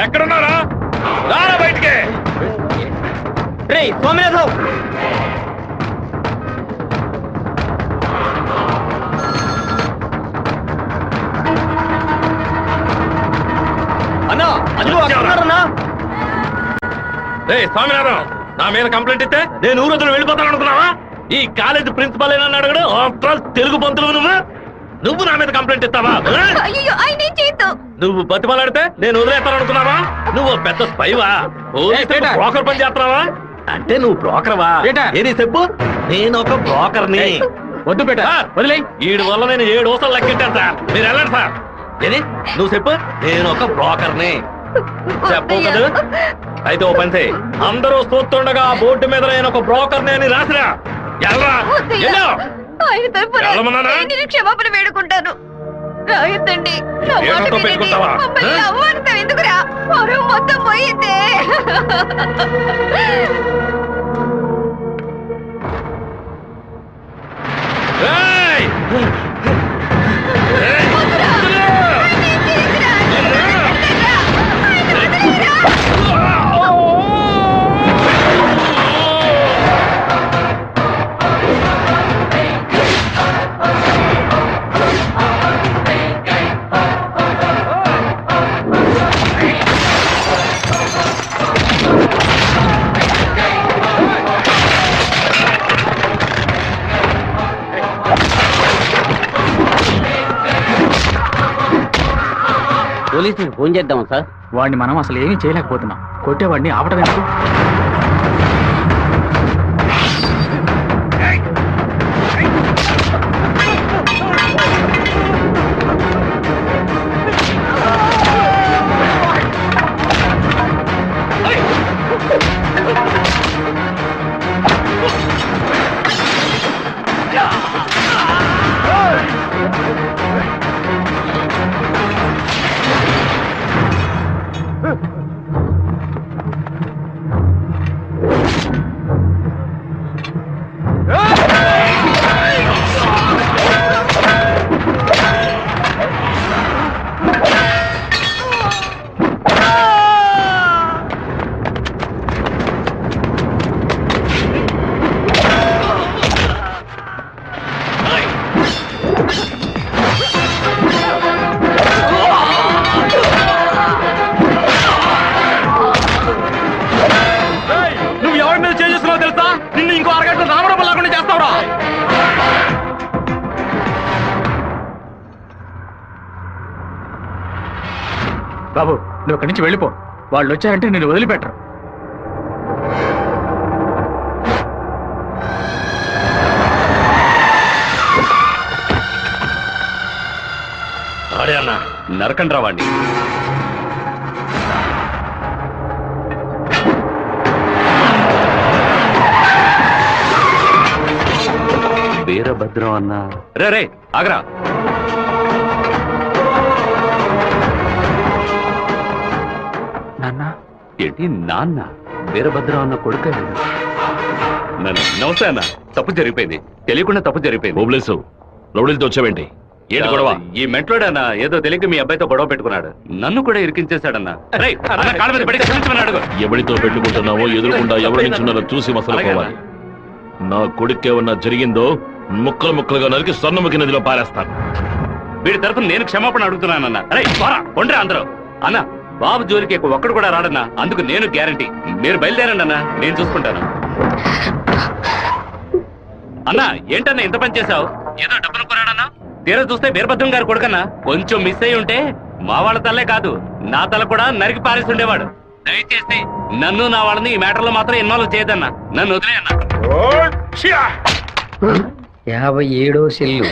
ఎక్కడున్నారా? రారా బయటికి. రే సోమనాథం, అన్నా అదిగో అక్కడున్నారన్నా. రే స్వామినాథం, నా మీద కంప్లైంట్ ఇస్తే నేను ఊరొద్దులు వెళ్ళిపోతాను అనుకున్నావా? ఈ కాలేజ్ ప్రిన్సిపల్ ఏనా అడగడు? తెలుగు పంతులు నువ్వు నా మీద కంప్లైంట్ ఇస్తావా? నువ్వు బతిమలాడితే నేను వదిలేస్తాను అనుకున్నావా? నువ్వు పెద్ద స్పైవా? బ్రోకర్ పని చేస్తున్నావా? అంటే నువ్వు బ్రోకర్వా? ఏది చెప్పు. నేను ఒక బ్రోకర్ని. వద్దు బేట, వదిలే. వీడి వల్ల నేను 7 ఊసలు లెక్కింటాను సార్. మీరు వెళ్ళండి సార్. ఏది నువ్వు చెప్పు. నేను ఒక బ్రోకర్ని చెప్పు కదా. అయితే ఓ పని చేయి, అందరూ చూస్తుండగా బోర్డు మీద నేను ఒక బ్రోకర్ని అని రాసిరా. క్షమాపణ వేడుకుంటాను. రాయొద్దండి. ఎందుకురా మొత్తం పోయిందే. పోలీసులకు ఫోన్ చేద్దామా సార్? వాడిని మనం అసలు ఏమీ చేయలేకపోతున్నాం. కొట్టేవాడిని ఆపటం ఎందుకు? బాబు, నువ్వు ఇక్కడి నుంచి వెళ్ళిపో. వాళ్ళు వచ్చారంటే నేను వదిలిపెట్టరు. ఆడే అన్న నరకండి రావండి. వీరభద్రం అన్న. రే రే ఆగరా. నాన్న ఏంటి నాన్న? వీరభద్రం అన్న కొడుకు. నమస్తే అన్న. తప్పు జరిగిపోయింది, తెలియకుండా తప్పు జరిగిపోయింది. ఓబ్లేసు రౌడీలతో వచ్చావేంటి? ఏంటి గొడవ? ఈ మెంట్లోడన్నా ఏదో తెలియక మీ అబ్బాయితో గొడవ పెట్టుకున్నాడు. నన్ను కూడా ఇరికించేశాడన్నా. ఎవరితో పెట్టుకుంటున్నావో ఎదురుకుండా ఎవరి నుంచున్నారో చూసి మసలుకోవాలి. నా కొడుకేమన్నా జరిగిందో ముక్కలు ముక్కలుగా నరికి స్వర్ణముఖి నదిలో పారేస్తాను. వీడి తరఫున నేను క్షమాపణ అడుగుతున్నానన్న. అరే కొండ్రా అందరూ. అన్న బాబు జోలికి ఒక్కడు కూడా రాడన్నా, అందుకు నేను గ్యారంటీ. మీరు బయలుదేరండి అన్న, నేను చూసుకుంటాను. అన్నా ఏంటన్నా ఇంత పని చేశావు? ఏదో డబ్బులు కొన్నాడన్నా, తీరా చూస్తే వీరభద్రం గారు కొడుకన్నా. కొంచెం మిస్ అయ్యి ఉంటే మా వాళ్ళ తల్లే కాదు నా తల కూడా నరికి పారేసి ఉండేవాడు. దయచేసి నన్ను నా వాళ్ళని ఈ మ్యాటర్లో మాత్రం ఇన్వాల్వ్ చేయదన్నా. నన్ను వదిలేయన్నా. 57వ సెల్లు.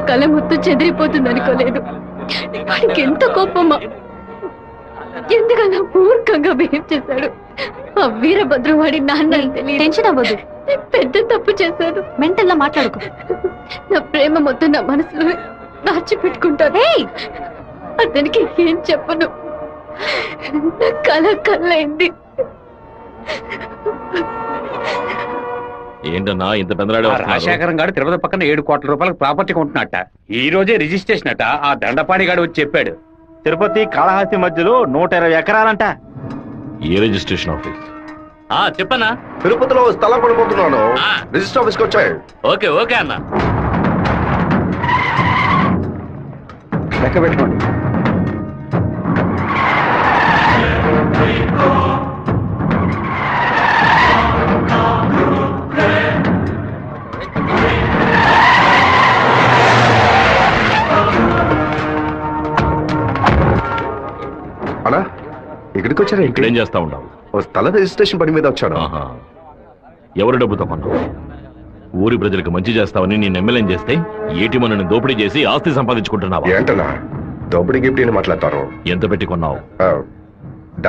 కళ మొత్తం చెదిరిపోతుంది అనుకోలేదు. వాడికి ఎంత కోపమా, ఎందుకన్నా మూర్ఖంగా బిహేవ్ చేశాడు. ఆ వీరభద్రం వాడి నాన్న. టెన్షన్ అవ్వదు, పెద్ద తప్పు చేశాను. మెంటల్లా మాట్లాడుకో. నా ప్రేమ మొత్తం నా మనసులో దాచిపెట్టుకుంటాను. అతనికి ఏం చెప్పను. నా కళ కళ్ళైంది. ఏంటన్నా ఇంత పెద్దరాడే? రాజశేఖరం గారు తిరుపతి పక్కన 7 కోట్ల రూపాయలకు ప్రాపర్టీ కొంటున్నట్ట. ఈ రోజే రిజిస్ట్రేషన్ అట. ఆ దండపాణి గారు వచ్చి చెప్పాడు. తిరుపతి కాళహస్తి మధ్యలో 120 ఎకరాలంట. ఏ రిజిస్ట్రేషన్ ఆఫీస్? చెప్పన్నా. తిరుపతిలో స్థలం కొనుక్కుంటున్నాను. ఆ. రిజిస్టర్ ఆఫీస్కి వచ్చాయి. ఓకే ఓకే అన్న. లెక్క పెట్టుకోండి. అన్నా ఇక్కడికి వచ్చారా? ఇక్కడేం చేస్తా ఉండవు? ఓ స్థల రిజిస్ట్రేషన్ పని మీద వచ్చాను. ఆహా. ఎవరి డబ్బుతో కొన్నావు? ఊరి ప్రజలకు మంచి చేస్తావని నేను ఎమ్మెల్యేని చేస్తే ఏటి మనని దోపిడీ చేసి ఆస్తి సంపాదించుకుంటున్నావా? ఏంటన్నా దోపిడీ గిఫ్ట్ అని మాట్లాడతారు? ఎంత పెట్టి కొన్నావు?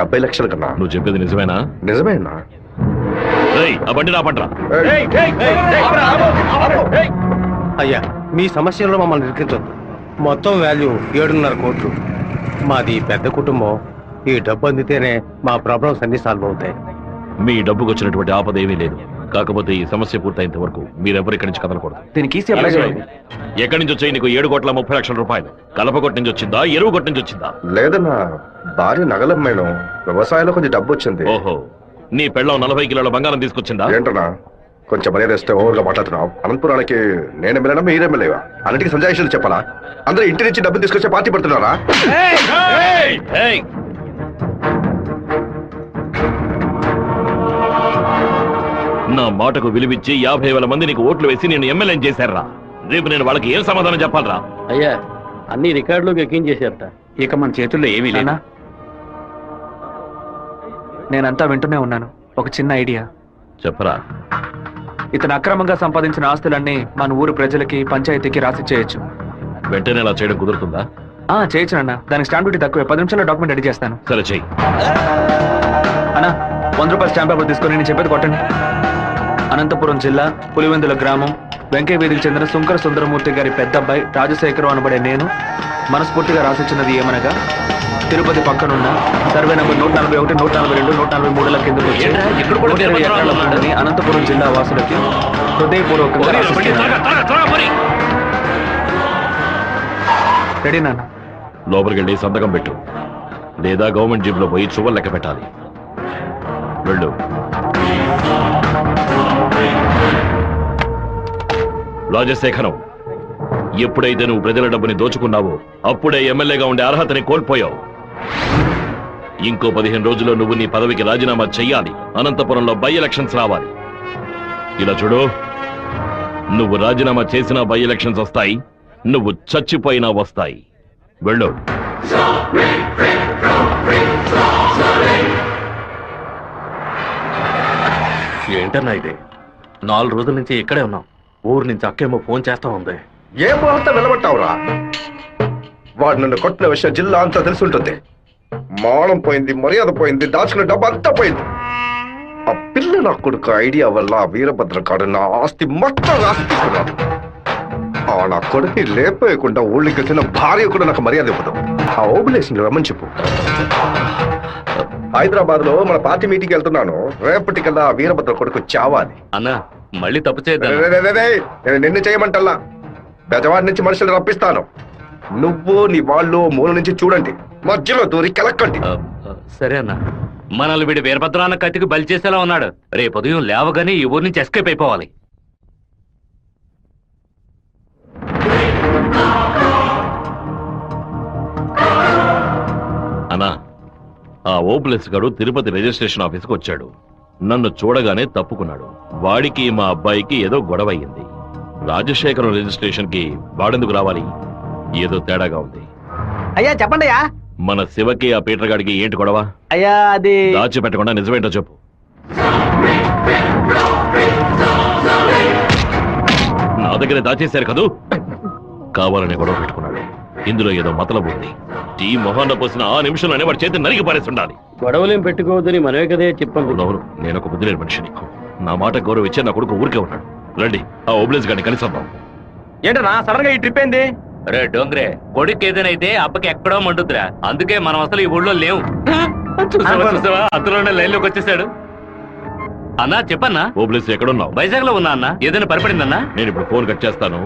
70 లక్షల కన్నా. నువ్వు చెప్పేది నిజమేనా? నిజమేనా? రేయ్, ఆ బండి రాపండ్రా. అయ్యా, మీ సమస్యలో మమ్మల్ని ఇరికించొద్దు. మొత్తం వాల్యూ 7.5 కోట్లు. మాది పెద్ద కుటుంబం. ఈ డబ్బు అందితేనే మా ప్రాబ్లమ్స్ అన్ని సాల్వ్ అవుతాయి. మీ డబ్బుకు వచ్చినటువంటి ఆపద ఏమీ లేదు. కాకపోతే ఈ సమస్య పూర్తయినంత వరకు మీరెవరు ఇక్కడి నుంచి కదలకూడదు. దీనికి ఈసీ అలాగే. ఎక్కడి నుంచి వచ్చాయి నీకు 7,30,00,000 రూపాయలు? కలపగొట్టు నుంచి వచ్చిందా, ఎరువు కొట్టు నుంచి వచ్చిందా? లేదన్నా, భార్య నగలమ్మేను. వ్యవసాయంలో కొంచెం డబ్బు వచ్చింది. ఓహో, నీ పెళ్ళం 40 కిలోల బంగారం తీసుకొచ్చిందా? ఏంటన్నా కొంచెం మర్యాద ఇస్తే ఓవర్గా మాట్లాడుతున్నావు. అనంతపురానికి నేను ఎమ్మెల్యేనా మీరే ఎమ్మెల్యేవా? అన్నిటికీ సంజాయిషులు చెప్పాలా? అందరూ ఇంటి నుంచి డబ్బు తీసుకొచ్చే పార్టీ పడుతున్నారా? ఏయ్! నా మాటకు విలువిచ్చి 50,000 మంది నీకు ఓట్లు వేసి నేను ఎమ్మెల్యేని చేశారా? రేపు నేను వాళ్ళకి ఏం సమాధానం చెప్పాలరా? అయ్యా, అన్ని రికార్డులోకి ఎక్కించేశారట. ఇక మన చేతుల్లో ఏమీ లేదు. నేనంతా వింటూనే ఉన్నాను. ఒక చిన్న ఐడియా. చెప్పరా. ఇతను అక్రమంగా సంపాదించిన ఆస్తులన్నీ మన ఊరు ప్రజలకి, పంచాయతీకి రాసి చేయొచ్చు. వెంటనే అలా చేయడం కుదురుతుందా? చేయొచ్చు అన్న. దానికి స్టాంప్ డ్యూటీ తక్కువే. 10 నిమిషాల్లో డాక్యుమెంట్ రెడీ చేస్తాను. సరే చెయ్యి. అన్నా, 100 రూపాయల స్టాంప్ పేపర్ తీసుకొని నేను చెప్పేది కొట్టండి. అనంతపురం జిల్లా పులివెందుల గ్రామం వెంకయ్య వీధికి చెందిన శుంకర సుందరమూర్తి గారి పెద్ద అబ్బాయి రాజశేఖరం అనబడే నేను మనస్ఫూర్తిగా రాసిచ్చినది ఏమనగా, తిరుపతి పక్కనున్న సర్వే నంబర్ 141, 142, 143 కిందకు వచ్చి 120 ఎకరాల భూమిని అనంతపురం జిల్లా వాసులకి హృదయపూర్వకంగా రాసిస్తున్నాను. రెడీ నాన్న? లోపలికి వెళ్ళి సంతకం పెట్టు, లేదా గవర్నమెంట్ జీబ్ లో పోయి చువ్వలు లెక్క పెట్టాలి. వెళ్ళు. రాజశేఖరం, ఎప్పుడైతే నువ్వు ప్రజల డబ్బుని దోచుకున్నావో అప్పుడే ఎమ్మెల్యేగా ఉండే అర్హతని కోల్పోయావు. ఇంకో 15 రోజుల్లో నువ్వు నీ పదవికి రాజీనామా చెయ్యాలి. అనంతపురంలో బై ఎలక్షన్స్ రావాలి. ఇలా చూడు, నువ్వు రాజీనామా చేసినా బై ఎలక్షన్స్ వస్తాయి, నువ్వు చచ్చిపోయినా వస్తాయి. వెళ్ళు. ఏంటన్నా ఇది? 4 రోజుల నుంచి ఇక్కడే ఉన్నాం. ఊరు నుంచి అక్కేమో ఫోన్ చేస్తా ఉంది. ఏ ముహూర్తం నిలబట్టావురా? వాడు నన్ను కొట్టిన విషయం జిల్లా అంతా తెలుసుంటుంది. మానం పోయింది, మర్యాద పోయింది, దాచుకున్న డబ్బు అంతా పోయింది. ఆ పిల్ల నా కొడుకు ఐడియా వల్ల ఆ వీరభద్ర కాడు నా ఆస్తి మొత్తం రాసిస్తున్నాడు. ఆ నా కొడుకుని లేపేయకుండా ఊళ్ళకి వచ్చిన భార్య కూడా నాకు మర్యాద ఇవ్వదు. ఆ ఓబులేషన్ రమ్మని చెప్పు. హైదరాబాద్ లో మన పార్టీ మీటింగ్ వెళ్తున్నాను. రేపటికల్లా ఆ వీరభద్ర కొడుకు చావాలి. అన్నా, మళ్ళీ తప్పు చేద్దాం. నేను నిన్ను చేయమంటల్లా. బెజవాడి నుంచి మనుషులు రప్పిస్తాను. నువ్వు నీ వాళ్ళు మూల నుంచి చూడండి, మధ్యలో దూరి కెలక్కండి. సరే అన్న. మనల్ని వీడి వీరభద్రాన్న కత్తికి బలి చేసేలా ఉన్నాడు. రేపు ఉదయం లేవగానే ఈ ఊరి నుంచి ఎస్కేప్ అయిపోవాలి. అన్నా, ఆ ఓపులెస్ గాడు తిరుపతి రిజిస్ట్రేషన్ ఆఫీస్కి వచ్చాడు. నన్ను చూడగానే తప్పుకున్నాడు. వాడికి మా అబ్బాయికి ఏదో గొడవ అయ్యింది. రాజశేఖరం రిజిస్ట్రేషన్ కి వాడెందుకు రావాలి? ఏదో తేడాగా ఉంది. అయ్యా చెప్పండి. అయ్యా, మన శివకి ఆ పీటర్ గాడికి ఏంటి గొడవ? అయ్యా అది దాచిపెట్టకుండా నిజమేంటో చెప్పు. నా దగ్గర దాచేశారు కదూ. కావాలని గొడవ పెట్టుకున్నాడు. ఇందులో ఏదో మతలబు ఉంది. టీ మొహాన్న పోసిన ఆ నిమిషంలోనే వాడి చేతి నరికి పారేస్తుండాలి. గొడవలేం పెట్టుకోవద్దని మనమే కదే చెప్పండి. అవును, నేను ఒక బుద్ధి లేని మనిషిని. నా మాట గౌరవం ఇచ్చే నా కొడుకు ఊరికే ఉన్నాడు. రండి, ఆ ఓబ్లేస్ గారిని కలిసొద్దాం. ఏంటన్నా సడన్ గా ఈ ట్రిప్ ఏంది? రే డోంగ్రే, కొడుకు ఏదైతే అప్పకి ఎక్కడో మండుద్రా. అందుకే మనం అసలు ఈ ఊళ్ళో లేవు. చూసావా అందులోనే లైన్ లోకి వచ్చేసాడు. అన్నా చెప్పన్నా. ఓబ్లేస్ ఎక్కడున్నావు? వైజాగ్ లో ఉన్నా అన్న. ఏదైనా పరిపడిందన్నా? నేను ఇప్పుడు ఫోన్ కట్ చేస్తాను.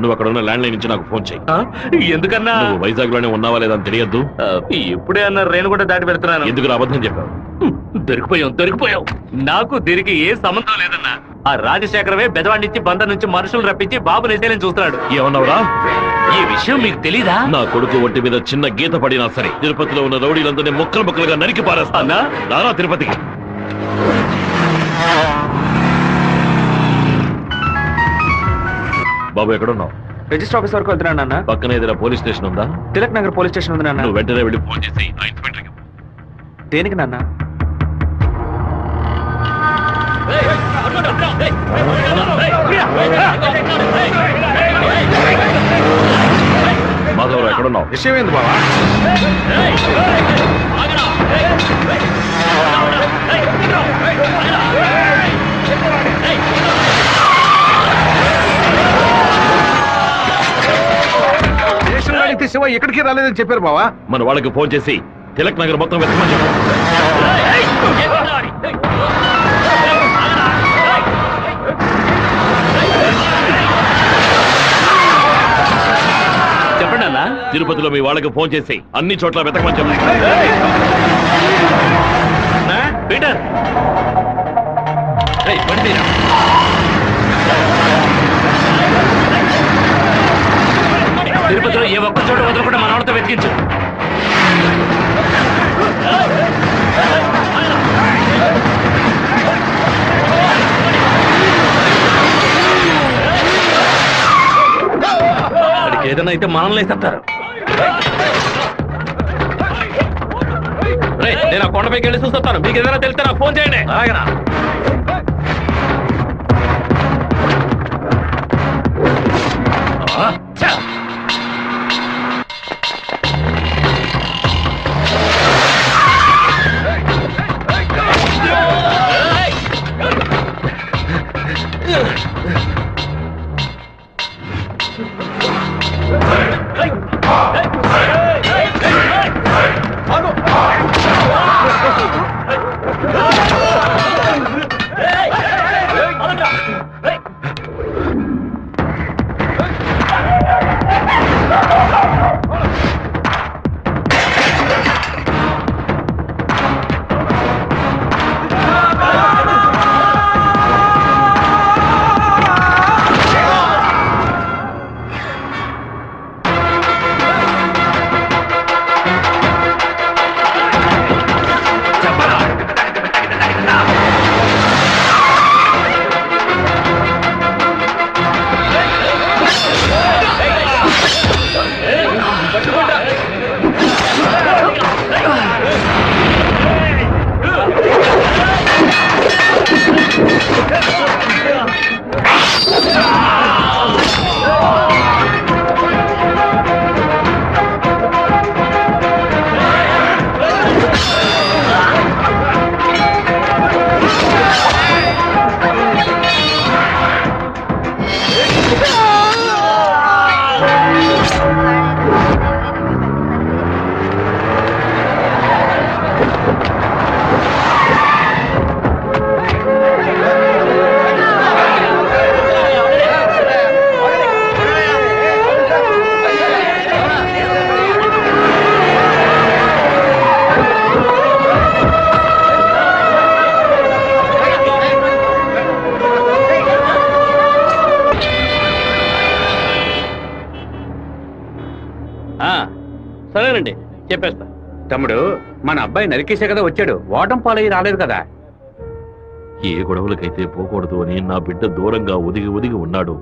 నువ్వు అక్కడ ఉన్న ల్యాండ్ లైన్ నుంచి నాకు ఫోన్ చేయి. ఎందుకన్నా? నువ్వు వైజాగ్ లోనే ఉన్నావా లేదా అని తెలియద్దు. ఇప్పుడే అన్నారు, రేణు కూడా దాటి పెడుతున్నాను. ఎందుకు అబద్ధం చెప్పావు? దొరికిపోయావు. నాకు దీనికి ఏ సంబంధం లేదన్నా. ఆ రాజశేఖరమే బెదవాడినిచ్చి బందర్ నుంచి మనుషులు రప్పించి బాబు నిజాలని చూస్తున్నాడు. ఏమన్నావురా? ఈ విషయం మీకు తెలీదా? నా కొడుకు ఒంటి మీద చిన్న గీత పడినా సరే తిరుపతిలో ఉన్న రౌడీలందరినీ ముక్కలు ముక్కలుగా నరికి పారేస్తానా? రారా తిరుపతికి. బాబు ఎక్కడున్నావు? రిజిస్టర్ ఆఫీస్ వరకు వెళ్తున్నాను నాన్న. పక్కన ఏదైనా పోలీస్ స్టేషన్ ఉందా? తిలక్ నగర్ పోలీస్ స్టేషన్ ఉంది నాన్న. నువ్వు వెంటనే వెళ్ళి ఫోన్ చేసి ఆ ఇన్స్పెక్టర్కి. దేనికి నాన్న? మాధవరావు ఎక్కడున్నావు? విషయం ఏంది బావా? స్టేషన్ అడిగితే శివ ఎక్కడికి రాలేదని చెప్పారు బావా. మన వాళ్ళకి ఫోన్ చేసి తిలక్ నగర్ మొత్తం వెతకమని చెప్పు. చెప్పండి అన్నా. తిరుపతిలో మీ వాళ్ళకి ఫోన్ చేసి అన్ని చోట్ల వెతకమని చెప్పు. పీటర్, తిరుపతిలో ఏ ఒక్క చోట వదలకుండా మన వాళ్ళతో వెతికించు. అడికి ఏదైనా అయితే మనల్ని వేసేస్తారు. నేను ఆ కొండపైకి వెళ్ళి చూస్తాను. మీకు ఏదైనా తెలిస్తే నాకు ఫోన్ చేయండి. అలాగేనా? సరేనండి, చెప్పేస్తా. తమ్ముడు, మన అబ్బాయి నరికేసే కదా వచ్చాడు, ఓటం పాలయ్యి రాలేదు కదా. ఏ గొడవలకైతే పోకూడదు అని నా బిడ్డ దూరంగా ఒదిగి ఒదిగి ఉన్నాడు.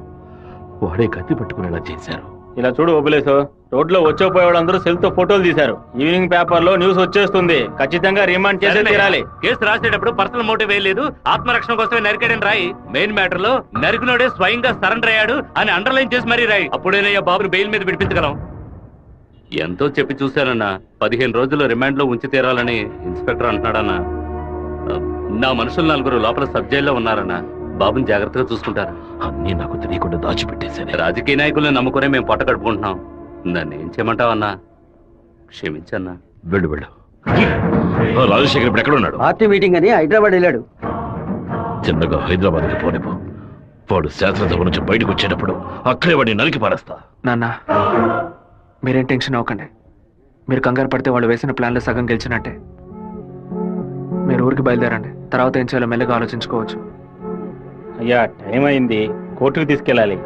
వాడే కత్తి పట్టుకునేలా చేశారు. ఇలా చూడు ఓబులేసు, రోడ్లో వచ్చేపోయే వాళ్ళందరూ సెల్ తో ఫోటోలు తీశారు. ఈవినింగ్ పేపర్ లో న్యూస్ వచ్చేస్తుంది. ఖచ్చితంగా రిమాండ్ చేసే తీరాలి. కేసు రాసేటప్పుడు పర్సనల్ మోటివ్ వేయలేదు, ఆత్మరక్షణ కోసమే నరికాడని రాయి. మెయిన్ మ్యాటర్ లో నరికినోడే స్వయంగా సరెండర్ అయ్యాడు అని అండర్లైన్ చేసి మరీ రాయి. అప్పుడేనయ్యా బాబుని బెయిల్ మీద విడిపించగలం. ఎంతో చెప్పి చూశానన్నా, 15 రోజులు రిమాండ్ లో ఉంచి తీరాలని ఇన్స్పెక్టర్ అంటున్నాడన్నా. నా మనుషులు 4 లోపల సబ్ జైల్లో ఉన్నారన్నా. బాబుని జాగ్రత్తగా చూసుకుంటారు. అన్నీ నాకు తెలియకుండా దాచిపెట్టేశాను. రాజకీయ నాయకులను నమ్ముకునే మేము పొట్ట కడుపుకుంటున్నాం. నన్ను ఏం చేయమంటావన్నా? క్షమించన్నా. వెళ్ళు వెళ్ళు. రాజశేఖర్ ఇప్పుడు ఎక్కడ ఉన్నాడు? పార్టీ మీటింగ్ అని హైదరాబాద్ వెళ్ళాడు. చిన్నగా హైదరాబాద్కి పోనిపో. వాడు శాస్త్రసభ నుంచి బయటకు వచ్చేటప్పుడు అక్కడే వాడిని నరికి పారేస్తా. నాన్న మీరేం టెన్షన్ అవ్వకండి. మీరు కంగారు పడితే వాళ్ళు వేసిన ప్లాన్లో సగం గెలిచినట్టే. మీరు ఊరికి బయలుదేరండి. తర్వాత ఏం చేయాలో మెల్లగా ఆలోచించుకోవచ్చు. అయ్యా టైం అయింది, కోర్టుకు తీసుకెళ్ళాలి.